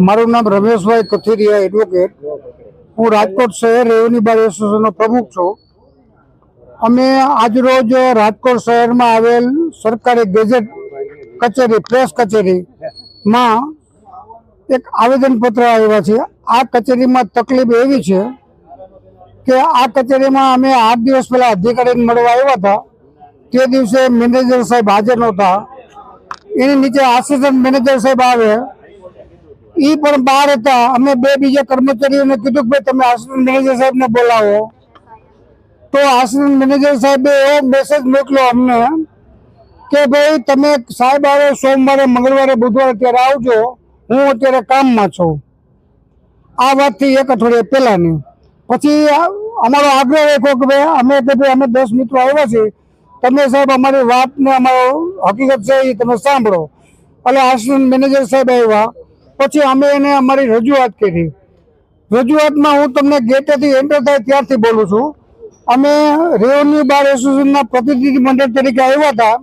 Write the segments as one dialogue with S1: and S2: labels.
S1: મારું નામ રમેશભાઈ કથિરિયા એડવોકેટ। હું રાજકોટ શહેર રેવન્યુ બાર એસોસિએશનનો પ્રમુખ છું। અમે આજરોજ રાજકોટ શહેરમાં આવેલ સરકારી ગેજેટ કચેરી પ્રેસ કચેરીમાં એક આવેદનપત્ર આવ્યા છે। આ કચેરીમાં તકલીફ એવી છે કે આ કચેરીમાં અમે 8 દિવસ પહેલા અધિકારીને મળવા આવ્યા હતા। તે દિવસે મેનેજર સાહેબ હાજર નહોતા। એની નીચે આસિસ્ટન્ટ મેનેજર સાહેબ આવે, એ પણ બહાર હતા। અમે બે બીજા કર્મચારીઓને કીધું કે ભાઈ તમે આસિસ્ટન્ટ મેનેજર સાહેબને બોલાવો, તો આસિસ્ટન્ટ મેનેજર સાહેબે એવો મેસેજ મોકલ્યો અમને કે ભાઈ તમે સાહેબ આવે સોમવારે, મંગળવારે, બુધવારે ત્યારે આવજો, હું અત્યારે કામમાં છું। આ વાતથી એક અઠવાડિયા પહેલાની। પછી અમારો આગ્રહ રાખ્યો કે ભાઈ અમે 10 મિત્રો આવ્યા છીએ, તમે સાહેબ અમારી વાતને અમારો હકીકત છે એ તમે સાંભળો। એટલે આસિસ્ટન્ટ મેનેજર સાહેબ આવ્યા, પછી અમે એને અમારી રજૂઆત કરી। રજૂઆતમાં હું તમને ગેટેથી એન્ટર થાય ત્યારથી બોલું છું। અમે રેવન્યુ બાર એસોસિએશનના પ્રતિનિધિ મંડળ તરીકે આવ્યા હતા,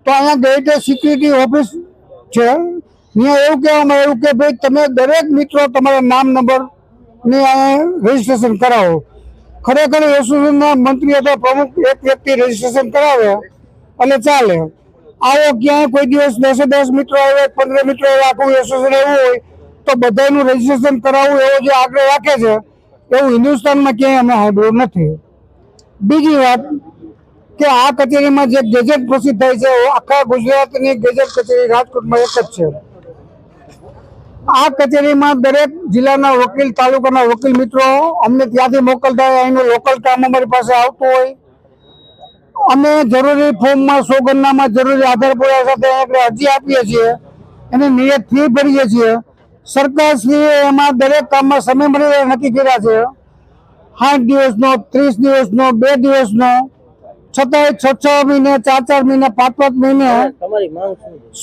S1: તો અહીંયા ગેટે સિક્યુરિટી ઓફિસ છે, ત્યાં એવું કહેવામાં આવ્યું કે ભાઈ તમે દરેક મિત્રો તમારા નામ નંબરની અહીંયા રજીસ્ટ્રેશન કરાવો। ખરેખર એસોસિએશનના મંત્રી અથવા પ્રમુખ એક વ્યક્તિ રજીસ્ટ્રેશન કરાવે એટલે ચાલે। આવો ક્યાંય કોઈ દિવસ 10 મિત્રો આવે, 15 મિત્રો આવે, આખું એસોસિએશન એવું હોય તો બધાનું રજીસ્ટ્રેશન કરાવવું એવો જે આગ્રહ રાખે છે એવું હિન્દુસ્તાનમાં ક્યાંય અમે સાંભળ્યું નથી। બીજી વાત કે આ કચેરીમાં જે ગેજેટ પ્રસિદ્ધ થાય છે, આખા ગુજરાતની ગેજેટ કચેરી રાજકોટમાં એક જ છે। આ કચેરીમાં દરેક જિલ્લાના વકીલ, તાલુકાના વકીલ મિત્રો અમને ત્યાંથી મોકલતા હોય, અહીંનું લોકલ કામ અમારી પાસે આવતું હોય। અમે જરૂરી ફોર્મમાં, સોગંદનામાં જરૂરી આધાર પુરાવા સાથે આપણે અરજી આપીએ છીએ, એની નિયત ફી ભરીએ છીએ। સરકારશ્રીએ એમાં દરેક કામમાં સમય મર્યાદા નક્કી કર્યા છે, 60 દિવસનો, 30 દિવસનો, 2 દિવસનો, છતાંય 6 મહિને, 4 મહિને, 5 મહિને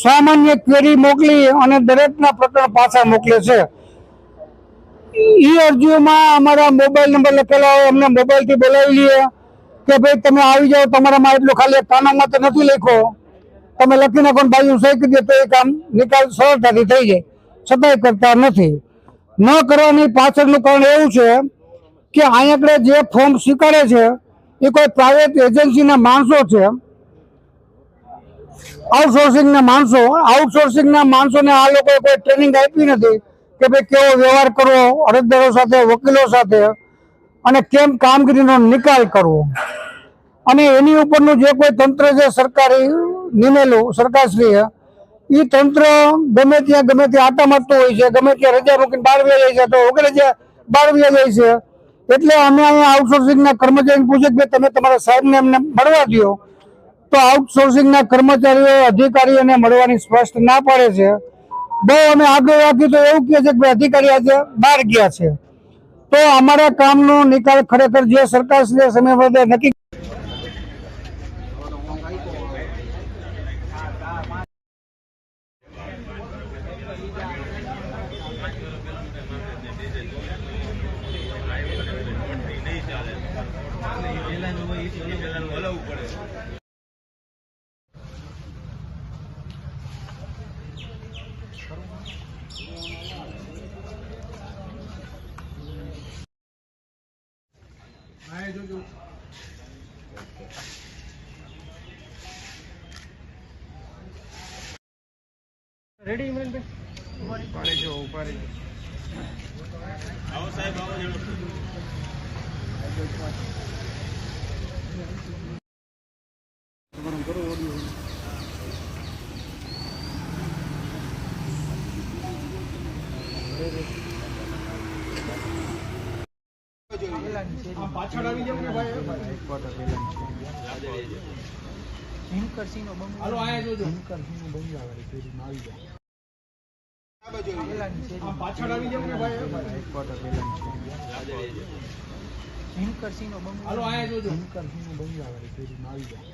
S1: સામાન્ય ક્વેરી મોકલી અને દરેકના પ્રકરણ પાછા મોકલે છે। એ અરજીઓમાં અમારા મોબાઈલ નંબર લખેલા હોય, અમને મોબાઈલથી બોલાવી લઈએ કે ભાઈ તમે આવી જાઓ, તમારામાં એટલું ખાલી કાનામાં તો નથી લખ્યો, તમે લખી નાખો, બાજુ સહી કરી દે તો એ કામ નિકાલ સરળતાથી થઈ જાય, છતાંય કરતા નથી। ન કરવાની પાછળનું કારણ એવું છે કે અહીંયા જે ફોર્મ સ્વીકારે છે એ કોઈ પ્રાઇવેટ એજન્સીના માણસો છે, આઉટસોર્સિંગના માણસોને આ લોકોએ કોઈ ટ્રેનિંગ આપી નથી કે ભાઈ કેવો વ્યવહાર કરવો અરજદારો સાથે, વકીલો સાથે, અને કેમ કામગીરીનો નિકાલ કરવો। અને એની ઉપરનું જે કોઈ તંત્ર છે સરકારી નિમેલું સરકારશ્રીએ, એ તંત્ર ગમે ત્યાં આટા મારતું હોય છે, ગમે ત્યાં રજા મૂકીને બહાર વહી જાય છે, તો વગેરે જે બહાર વહી જાય છે। એટલે અમે અહીંયા આઉટસોર્સિંગના કર્મચારીને પૂછે કે તમે તમારા સાહેબને અમને મળવા દો, તો આઉટસોર્સિંગના કર્મચારીઓ, અધિકારીઓને મળવાની સ્પષ્ટ ના પાડે છે। બહુ અમે આગ્રહ રાખ્યું તો એવું કહે છે કે અધિકારી આજે બહાર ગયા છે। તો અમારા કામનો નિકાલ ખરેખર જે સરકારશ્રીએ સમય મર્યાદા નક્કી
S2: રેડી ઇમરાનભાઈ ઉભા રહેજો। આવો સાહેબ, આવો પાછળ આવી જાવ ને ભાઈ, હેડક્વાર્ટર હિમકરસિંહનો બંગલો, હાલો આયા જોજો, હિમકરસિંહનો બંગલો વાળી પેઢીમાં આવી જાય, પાછળ આવી જાવ ને ભાઈ, હેડક્વાર્ટર હિમકરસિંહનો બંગલો, હાલો આયા જોજો, હિમકરસિંહનો બંગલો વાળી પેઢીમાં આવી જાય।